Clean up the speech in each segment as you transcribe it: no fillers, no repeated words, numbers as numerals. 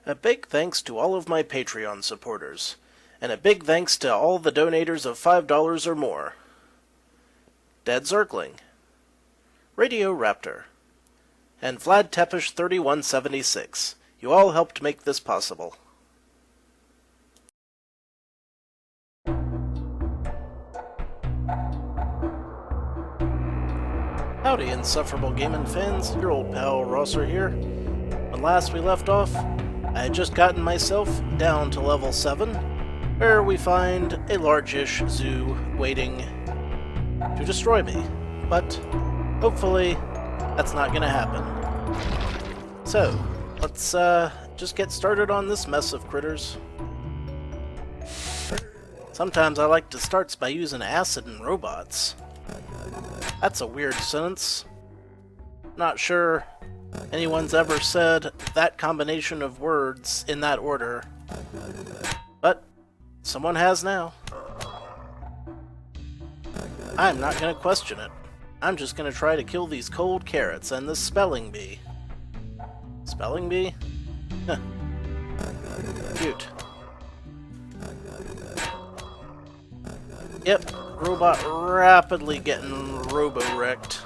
A big thanks to all of my Patreon supporters, and a big thanks to all the donators of $5 or more. Dead Zergling, Radio Raptor, and Vlad Tepish 3176. You all helped make this possible. Howdy, Insufferable Gaming fans, your old pal Rosser here. When last we left off, I had just gotten myself down to level 7, where we find a large-ish zoo waiting to destroy me. But, hopefully, that's not gonna happen. So, let's just get started on this mess of critters. Sometimes I like to start by using acid and robots. That's a weird sentence. Not sure anyone's ever said that combination of words in that order. But someone has now. I'm not going to question it. I'm just going to try to kill these cold carrots and this spelling bee. Spelling bee? Huh. Cute. Yep, robot rapidly getting robo-wrecked.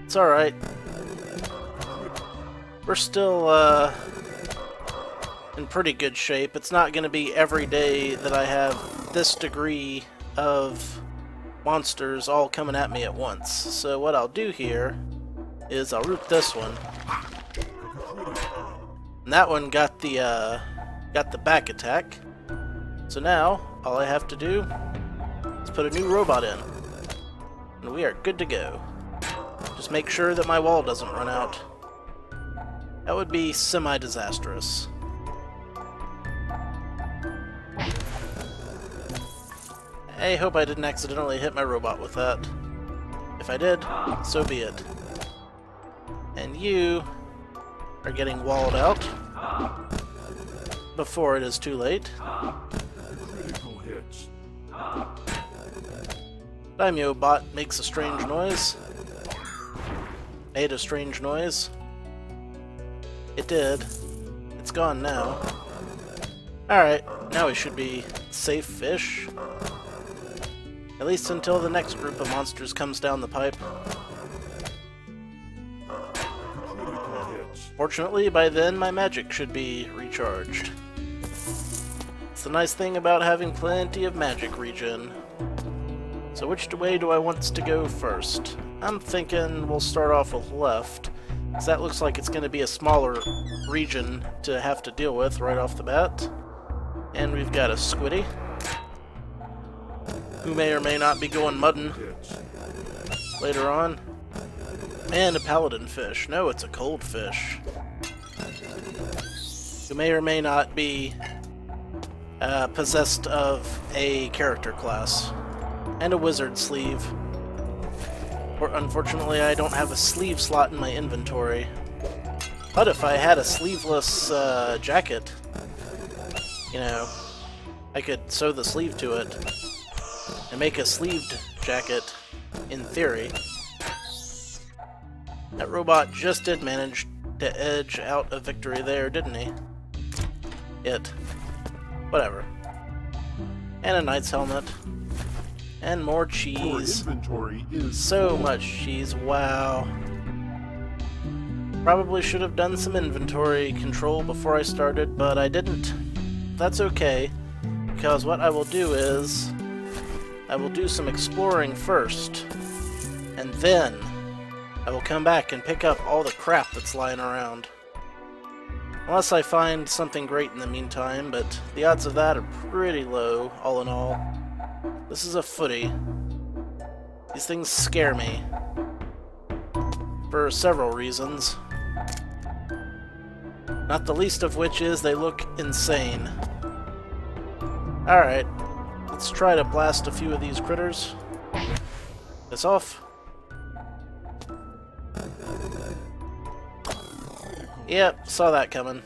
It's alright. We're still, in pretty good shape. It's not going to be every day that I have this degree of monsters all coming at me at once. So what I'll do here is I'll root this one. And that one got the back attack. So now, all I have to do is put a new robot in. And we are good to go. Just make sure that my wall doesn't run out. That would be semi-disastrous. I hope I didn't accidentally hit my robot with that. If I did, so be it. And you are getting walled out before it is too late. Daimyo bot makes a strange noise. Made a strange noise. It did. It's gone now. Alright, now we should be safe-ish. At least until the next group of monsters comes down the pipe. Fortunately, by then my magic should be recharged. It's the nice thing about having plenty of magic regen. So which way do I want to go first? I'm thinking we'll start off with left, because that looks like it's going to be a smaller region to have to deal with right off the bat. And we've got a squiddy, who may or may not be going muddin' later on. And a paladin fish. No, it's a cold fish. Who may or may not be possessed of a character class. And a wizard sleeve. Unfortunately, I don't have a sleeve slot in my inventory. But if I had a sleeveless jacket, you know, I could sew the sleeve to it and make a sleeved jacket, in theory. That robot just did manage to edge out a victory there, didn't he? Whatever. And a knight's helmet. And more cheese. So much cheese, wow. Probably should have done some inventory control before I started, but I didn't. That's okay, because what I will do is I will do some exploring first, and then I will come back and pick up all the crap that's lying around. Unless I find something great in the meantime, but the odds of that are pretty low, all in all. This is a footy. These things scare me. For several reasons. Not the least of which is they look insane. Alright, let's try to blast a few of these critters. This off. Yep, saw that coming.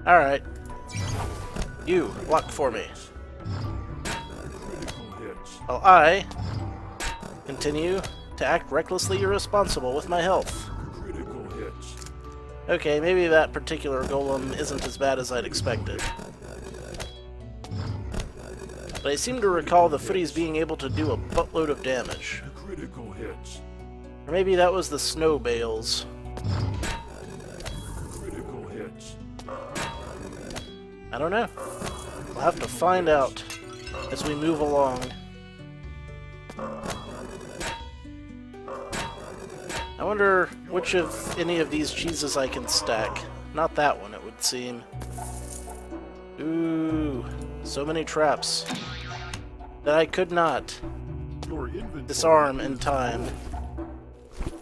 Alright. You, block for me. While I continue to act recklessly irresponsible with my health. Okay, maybe that particular golem isn't as bad as I'd expected. But I seem to recall the footies being able to do a buttload of damage. Critical hits. Or maybe that was the snow bales. Critical hits. I don't know. We'll have to find out as we move along. I wonder which of any of these cheeses I can stack. Not that one, it would seem. Ooh, so many traps that I could not disarm in time.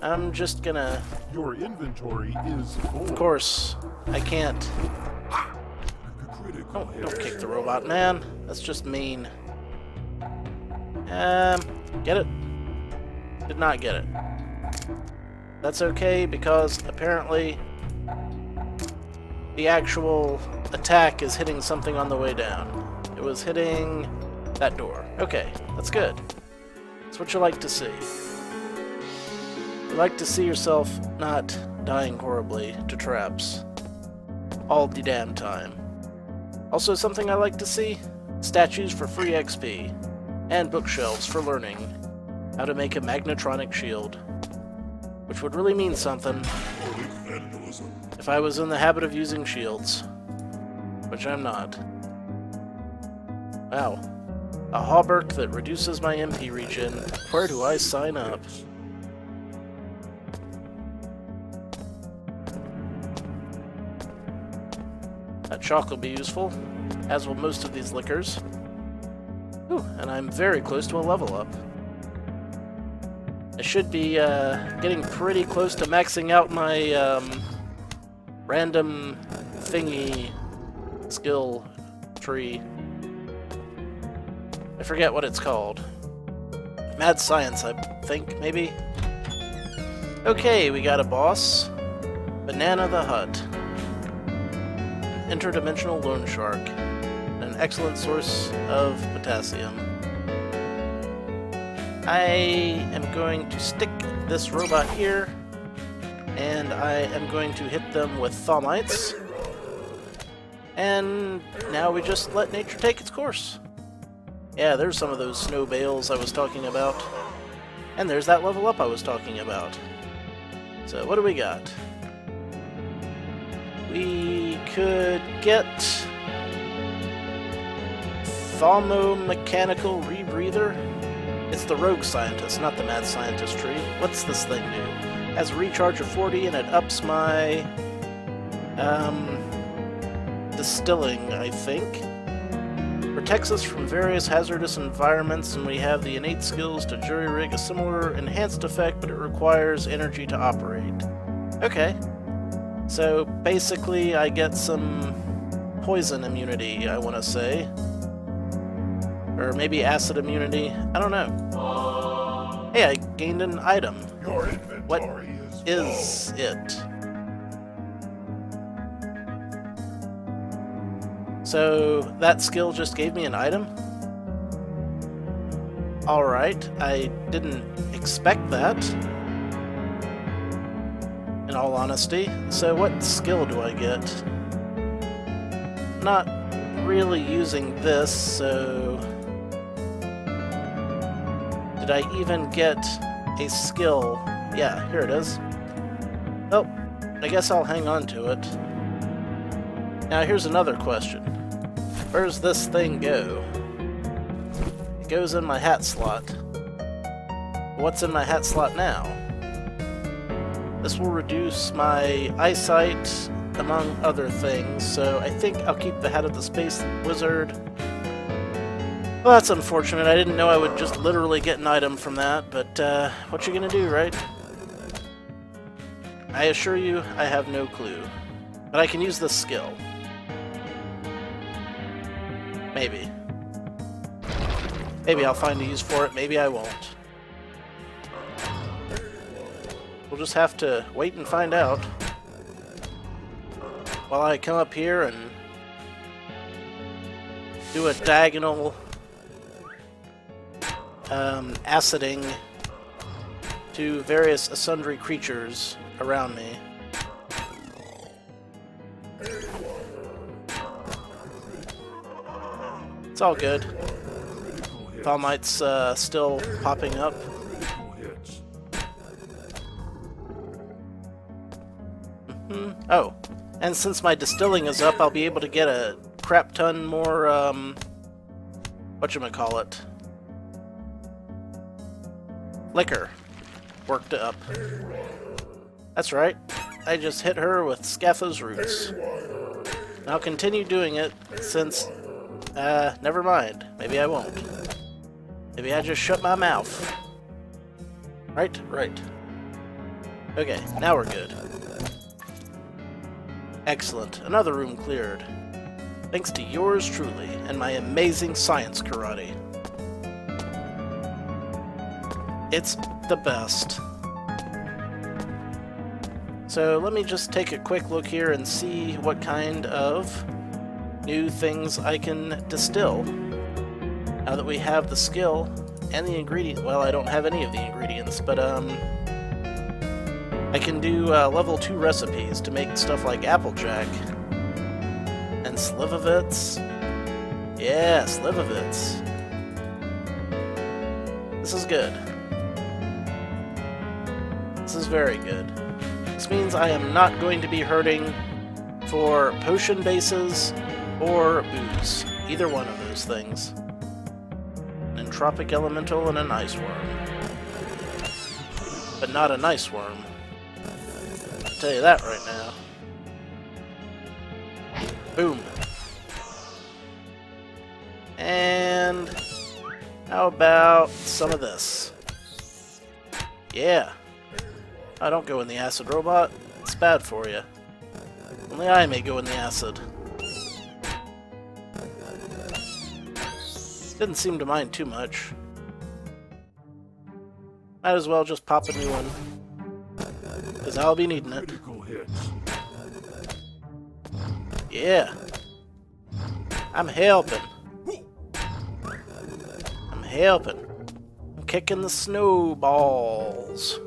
I'm just gonna... Your inventory is full. Of course, I can't. Oh, don't kick the robot, man. That's just mean. Get it? Did not get it. That's okay, because apparently the actual attack is hitting something on the way down. It was hitting that door. Okay, that's good. That's what you like to see. You like to see yourself not dying horribly to traps all the damn time. Also, something I like to see, statues for free XP, and bookshelves for learning how to make a magnetronic shield, which would really mean something if I was in the habit of using shields, which I'm not. Wow. A hauberk that reduces my MP regen. Where do I sign up? That chalk will be useful, as will most of these liquors. Ooh, and I'm very close to a level up. I should be getting pretty close to maxing out my random thingy skill tree. I forget what it's called. Mad Science, I think, maybe? Okay, we got a boss. Banana the Hut. An interdimensional loan shark. An excellent source of potassium. I am going to stick this robot here, and I am going to hit them with thaumites. And now we just let nature take its course. Yeah, there's some of those snow bales I was talking about. And there's that level up I was talking about. So what do we got? We could get Thaumo-mechanical rebreather. It's the rogue scientist, not the mad scientist tree. What's this thing do? It has a recharge of 40 and it ups my distilling, I think. Protects us from various hazardous environments, and we have the innate skills to jury-rig a similar enhanced effect, but it requires energy to operate. Okay. So, basically, I get some poison immunity, I want to say. Or maybe acid immunity. I don't know. Hey, I gained an item. Your inventory What is it? So, that skill just gave me an item? Alright, I didn't expect that, in all honesty. So what skill do I get? Not really using this, so... Did I even get a skill? Yeah, here it is. Oh, I guess I'll hang on to it. Now here's another question. Where's this thing go? It goes in my hat slot. What's in my hat slot now? This will reduce my eyesight, among other things, so I think I'll keep the Hat of the Space Wizard. Well, that's unfortunate. I didn't know I would just literally get an item from that, but what you gonna do, right? I assure you, I have no clue. But I can use this skill. Maybe. Maybe I'll find a use for it, maybe I won't. We'll just have to wait and find out. While I come up here and do a diagonal aciding to various sundry creatures around me. It's all good. Critical hits. Thalmite's still popping up. Critical hits. Oh, and since my distilling is up, I'll be able to get a crap ton more, whatchamacallit? Liquor worked up. That's right. I just hit her with Scatho's roots. And I'll continue doing it since, never mind. Maybe I won't. Maybe I just shut my mouth. Right? Right. Okay, now we're good. Excellent. Another room cleared. Thanks to yours truly and my amazing science karate. It's the best. So let me just take a quick look here and see what kind of new things I can distill. Now that we have the skill and the ingredient, well, I don't have any of the ingredients, but I can do level 2 recipes to make stuff like Applejack and Slivovitz. Yeah, Slivovitz. This is good. This is very good. This means I am not going to be hurting for potion bases or booze. Either one of those things. An entropic elemental and an ice worm. But not a nice worm. I'll tell you that right now. Boom. And how about some of this? Yeah. I don't go in the acid, robot. It's bad for you. Only I may go in the acid. Didn't seem to mind too much. Might as well just pop a new one. Because I'll be needing it. Critical hits. Yeah. I'm helping. I'm helping. I'm kicking the snowballs.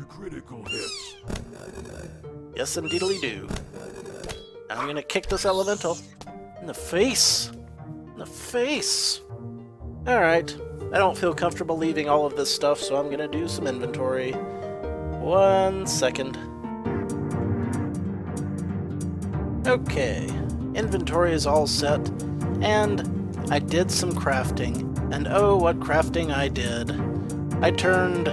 Critical hits. Yes, indeedly do. I'm gonna kick this elemental. In the face. In the face. Alright. I don't feel comfortable leaving all of this stuff, so I'm gonna do some inventory. 1 second. Okay. Inventory is all set, and I did some crafting. And oh, what crafting I did. I turned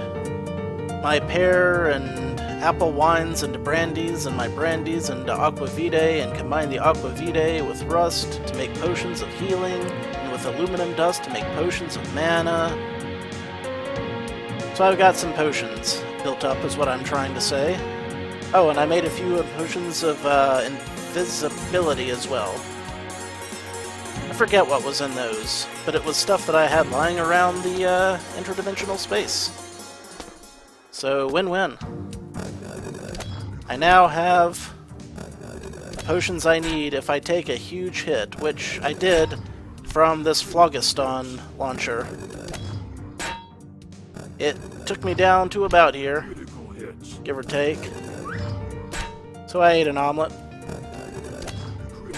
my pear and apple wines into brandies, and my brandies into aquavitae, and combined the aquavitae with rust to make potions of healing, and with aluminum dust to make potions of mana. So I've got some potions built up, is what I'm trying to say. Oh, and I made a few potions of invisibility as well. I forget what was in those, but it was stuff that I had lying around the interdimensional space. So, win-win. I now have the potions I need if I take a huge hit, which I did from this Phlogiston launcher. It took me down to about here, Critical hits. give or take. So I ate an omelet.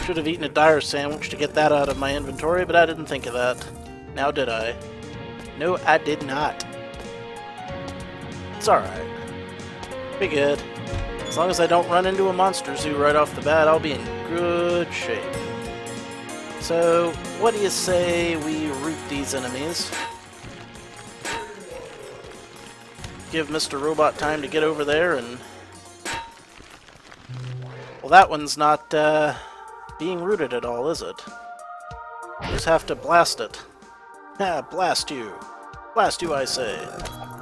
Should have eaten a dire sandwich to get that out of my inventory, but I didn't think of that. Now did I? No, I did not. It's alright. Be good. As long as I don't run into a monster zoo right off the bat, I'll be in good shape. So, what do you say we root these enemies? Give Mr. Robot time to get over there and... Well, that one's not, being rooted at all, is it? Just have to blast it. Ah, blast you. Blast you, I say.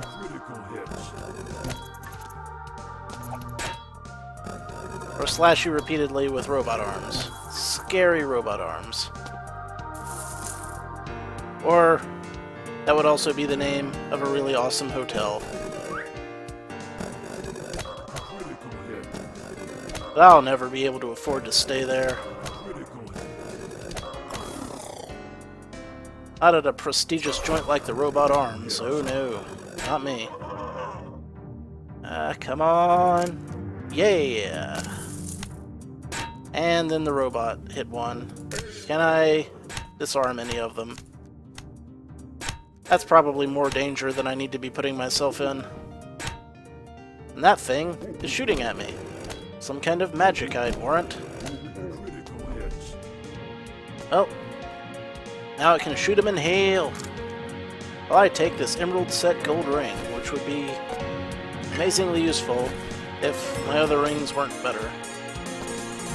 Critical hits. Or slash you repeatedly with robot arms. Scary robot arms. Or that would also be the name of a really awesome hotel. Critical hit. But I'll never be able to afford to stay there. Critical hit. Not at a prestigious joint like the Robot Arms. Oh no, not me. Come on. Yeah. And then the robot hit one. Can I disarm any of them? That's probably more danger than I need to be putting myself in. And that thing is shooting at me. Some kind of magic, I'd warrant. Critical hits. Oh. Now it can shoot him in hail. Well, I take this emerald set gold ring, which would be amazingly useful if my other rings weren't better.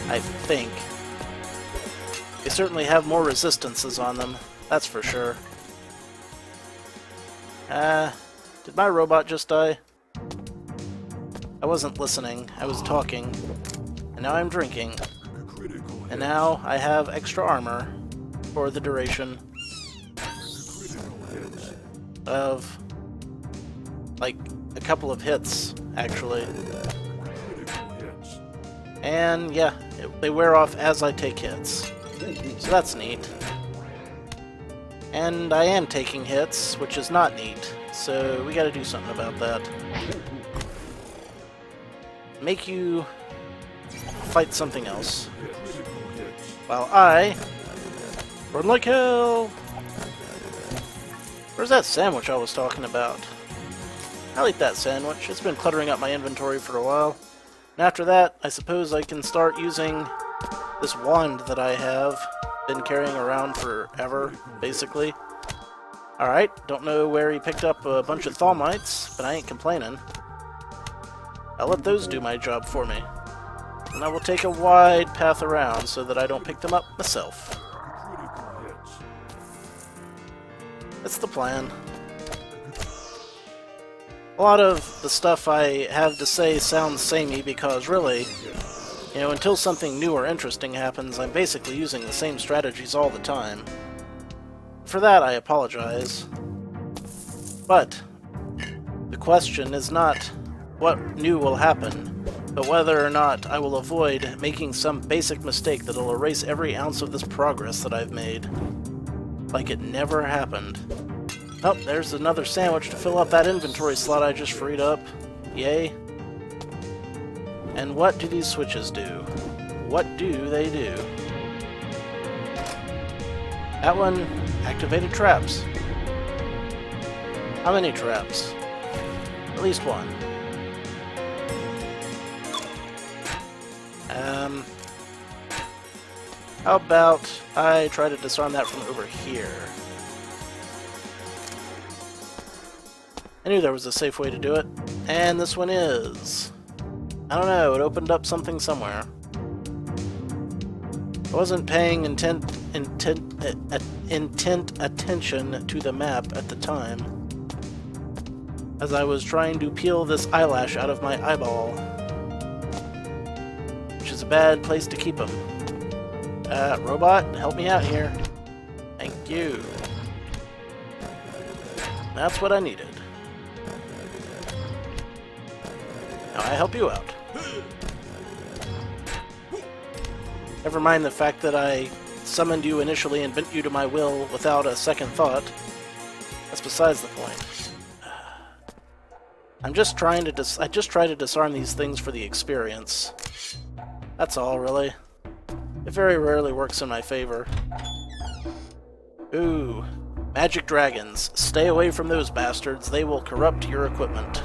I think. They certainly have more resistances on them, that's for sure. Did my robot just die? I wasn't listening, I was talking. And now I'm drinking. Critical hits. And now I have extra armor for the duration Critical hits. of, like, a couple of hits, actually. Critical hits. And yeah, they wear off as I take hits. So that's neat. And I am taking hits, which is not neat. So we gotta do something about that. Make you fight something else. Critical hits. While I run like hell. Where's that sandwich I was talking about? I'll eat that sandwich. It's been cluttering up my inventory for a while. And after that, I suppose I can start using this wand that I have been carrying around forever, basically. Alright, don't know where he picked up a bunch of thaumites, but I ain't complaining. I'll let those do my job for me. And I will take a wide path around so that I don't pick them up myself. Critical hits. That's the plan. A lot of the stuff I have to say sounds samey because really, you know, until something new or interesting happens, I'm basically using the same strategies all the time. For that, I apologize. But the question is not what new will happen, but whether or not I will avoid making some basic mistake that'll erase every ounce of this progress that I've made. Like it never happened. Oh, there's another sandwich to fill up that inventory slot I just freed up. Yay. And what do these switches do? What do they do? That one activated traps. How many traps? At least one. How about I try to disarm that from over here? I knew there was a safe way to do it, and this one is. I don't know, it opened up something somewhere. I wasn't paying intent attention to the map at the time, as I was trying to peel this eyelash out of my eyeball, which is a bad place to keep them. Robot, help me out here. Thank you. That's what I needed. Now I help you out. Never mind the fact that I summoned you initially and bent you to my will without a second thought. That's besides the point. I just try to disarm these things for the experience. That's all, really. It very rarely works in my favor. Ooh. Magic dragons. Stay away from those bastards. They will corrupt your equipment.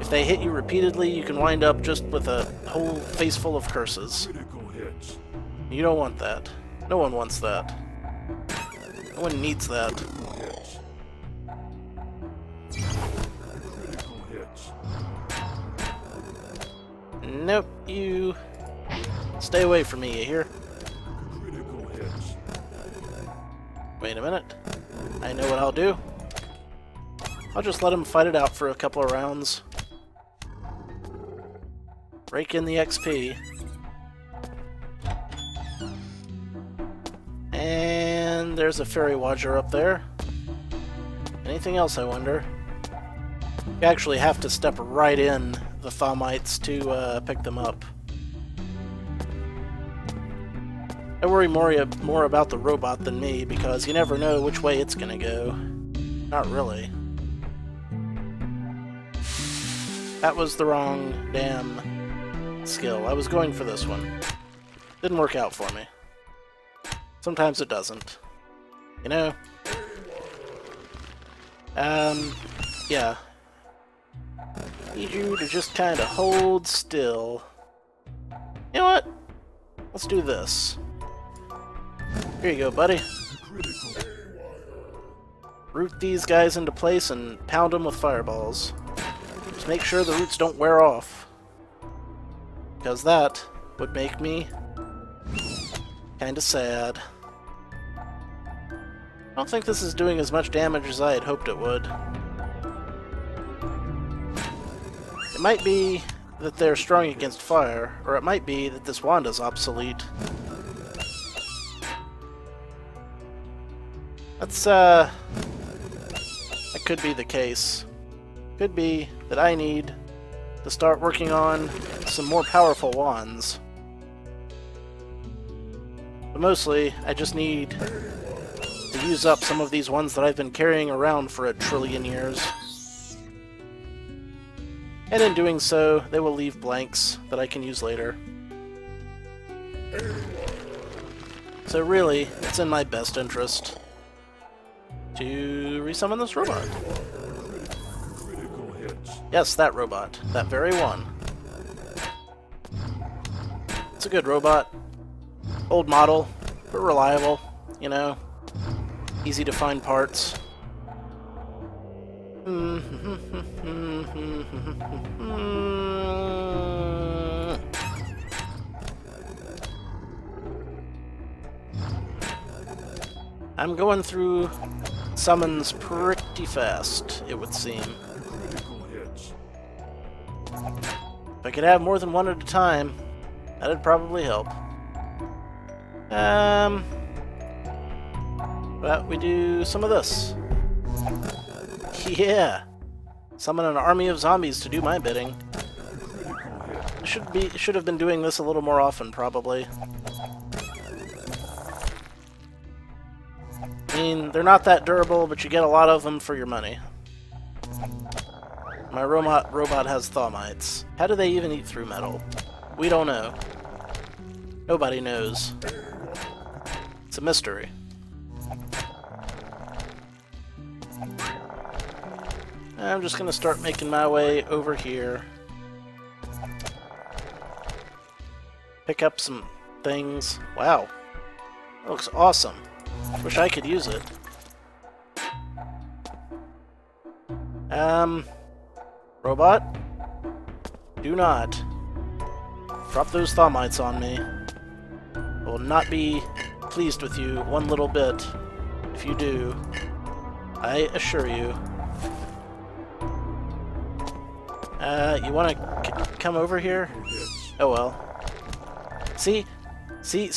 If they hit you repeatedly, you can wind up just with a whole face full of curses. Critical hits. You don't want that. No one wants that. No one needs that. Hits. Critical hits. Nope, you... Stay away from me, you hear? Critical hits. Wait a minute. I know what I'll do. I'll just let him fight it out for a couple of rounds. Rake in the XP. And there's a fairy watcher up there. Anything else, I wonder? You actually have to step right in the thaumites to pick them up. I worry more about the robot than me, because you never know which way it's gonna go. Not really. That was the wrong damn skill. I was going for this one. Didn't work out for me. Sometimes it doesn't. You know? Yeah. Need you to just kind of hold still. You know what? Let's do this. Here you go, buddy. Critical. Root these guys into place and pound them with fireballs. Just make sure the roots don't wear off. Because that would make me kinda sad. I don't think this is doing as much damage as I had hoped it would. It might be that they're strong against fire, or it might be that this wand is obsolete. That's, that could be the case. Could be that I need to start working on some more powerful wands. But mostly, I just need to use up some of these ones that I've been carrying around for 1 trillion years. And in doing so, they will leave blanks that I can use later. So really, it's in my best interest to resummon this robot. Critical hits. Yes, that robot. That very one. It's a good robot. Old model, but reliable, you know. Easy to find parts. I'm going through summons pretty fast, it would seem. Critical hits. If I could have more than one at a time, that'd probably help. But we do some of this. Yeah! Summon an army of zombies to do my bidding. I should have been doing this a little more often, probably. I mean, they're not that durable, but you get a lot of them for your money. My robot has thaumites. How do they even eat through metal? We don't know. Nobody knows. It's a mystery. I'm just gonna start making my way over here. Pick up some things. Wow. That looks awesome. Wish I could use it. Robot? Do not drop those thaumites on me. I will not be pleased with you one little bit if you do. I assure you. You wanna come over here? Oh well. See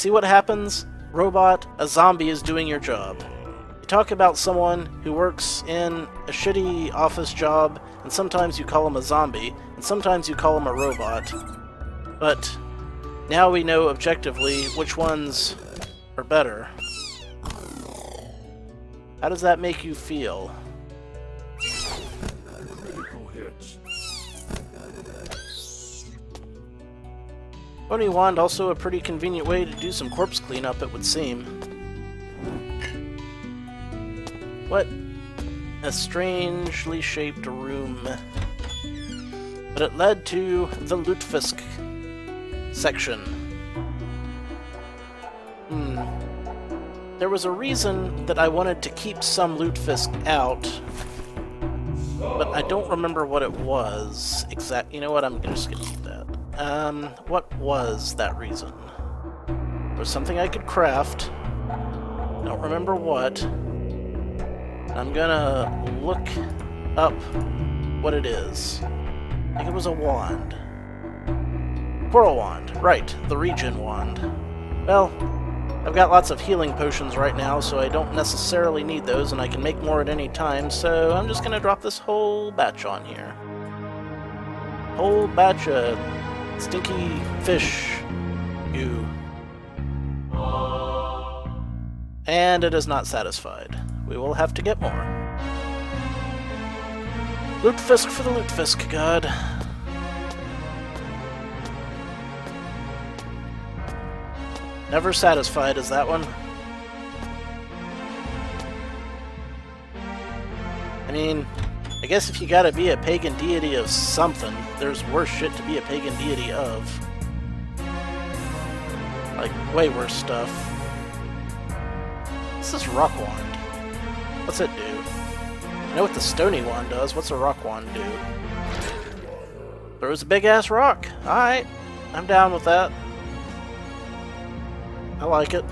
what happens? Robot, a zombie is doing your job. You talk about someone who works in a shitty office job, and sometimes you call him a zombie, and sometimes you call him a robot. But now we know objectively which ones are better. How does that make you feel? Critical hits. Bony wand also a pretty convenient way to do some corpse cleanup, it would seem. What a strangely shaped room. But it led to the Lutefisk section. There was a reason that I wanted to keep some Lutefisk out, but I don't remember what it was. You know what? I'm just gonna keep that. What was that reason? There was something I could craft. I don't remember what. I'm gonna look up what it is. I think it was a wand. Coral wand. Right, the regen wand. Well, I've got lots of healing potions right now, so I don't necessarily need those, and I can make more at any time, so I'm just gonna drop this whole batch on here. Whole batch of stinky fish goo. And it is not satisfied. We will have to get more. Lutefisk for the Lutefisk god. Never satisfied is that one. I mean, I guess if you gotta be a pagan deity of something, there's worse shit to be a pagan deity of. Like, way worse stuff. What's this rock wand? What's it do? I know what the stony wand does. What's a rock wand do? Throws a big-ass rock. Alright, I'm down with that. I like it.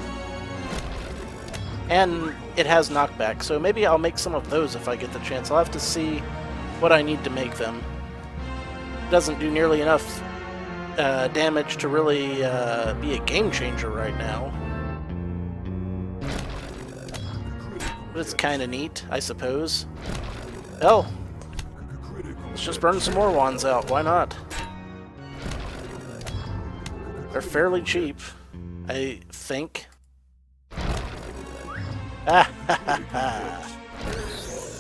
And it has knockback, so maybe I'll make some of those if I get the chance. I'll have to see what I need to make them. It doesn't do nearly enough damage to really be a game changer right now. But it's kind of neat, I suppose. Hell, let's just burn some more wands out. Why not? They're fairly cheap, I think. I'm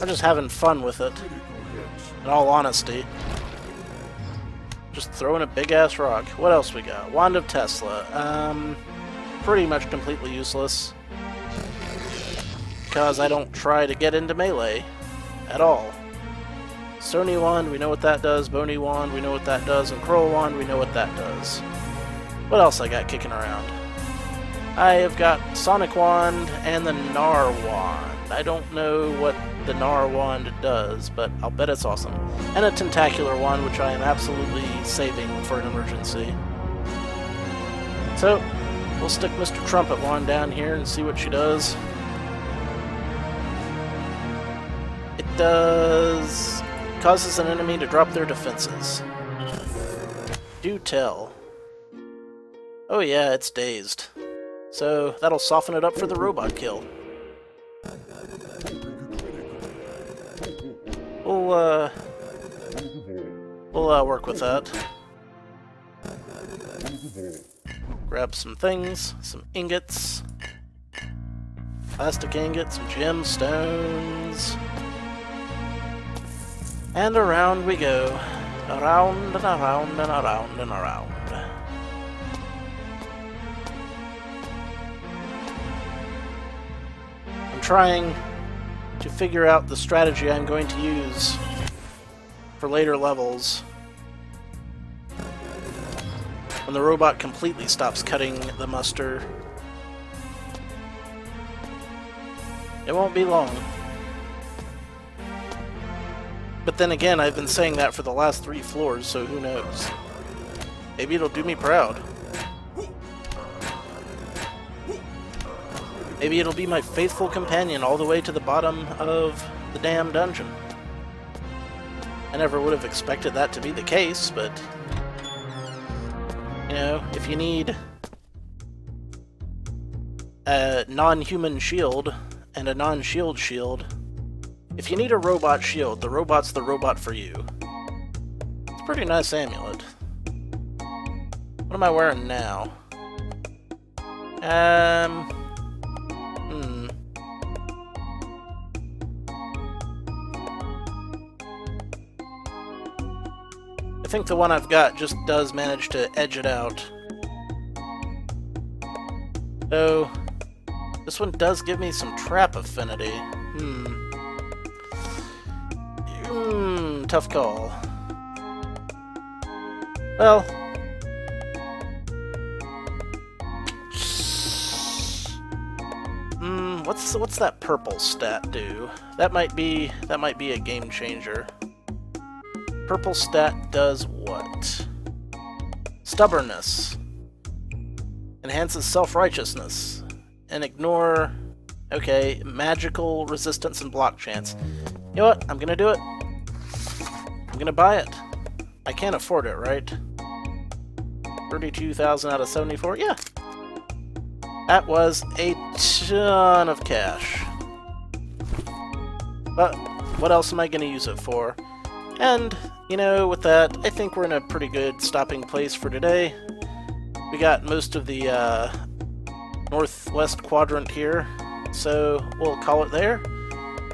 just having fun with it, in all honesty. Just throwing a big-ass rock. What else we got? Wand of Tesla. Pretty much completely useless. Because I don't try to get into melee at all. Stony Wand, we know what that does. Bony Wand, we know what that does. And Crow Wand, we know what that does. What else I got kicking around? I have got Sonic Wand and the Gnar Wand. I don't know what the Gnar Wand does, but I'll bet it's awesome. And a Tentacular Wand, which I am absolutely saving for an emergency. So, we'll stick Mr. Trumpet Wand down here and see what she does. It does... causes an enemy to drop their defenses. Do tell. Oh yeah, it's dazed. So that'll soften it up for the robot kill. We'll work with that. Grab some things, some ingots, plastic ingots, some gemstones, and around we go. Around and around and around and around. Trying to figure out the strategy I'm going to use for later levels when the robot completely stops cutting the mustard. It won't be long. But then again, I've been saying that for the last 3 floors, so who knows? Maybe it'll do me proud. Maybe it'll be my faithful companion all the way to the bottom of the damn dungeon. I never would have expected that to be the case, but... you know, if you need a non-human shield and a non-shield shield, if you need a robot shield, the robot's the robot for you. It's a pretty nice amulet. What am I wearing now? I think the one I've got just does manage to edge it out. So, this one does give me some trap affinity. Tough call. Well, what's that purple stat do? That might be a game changer. Purple stat does what? Stubbornness. Enhances self-righteousness. And ignore... okay, magical resistance and block chance. You know what? I'm gonna do it. I'm gonna buy it. I can't afford it, right? 32,000 out of 74? Yeah. That was a ton of cash. But what else am I gonna use it for? And, you know, with that, I think we're in a pretty good stopping place for today. We got most of the northwest quadrant here, so we'll call it there.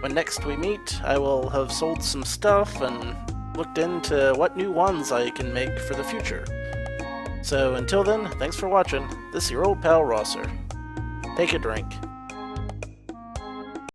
When next we meet, I will have sold some stuff and looked into what new ones I can make for the future. So until then, thanks for watching. This is your old pal Rosser. Take a drink.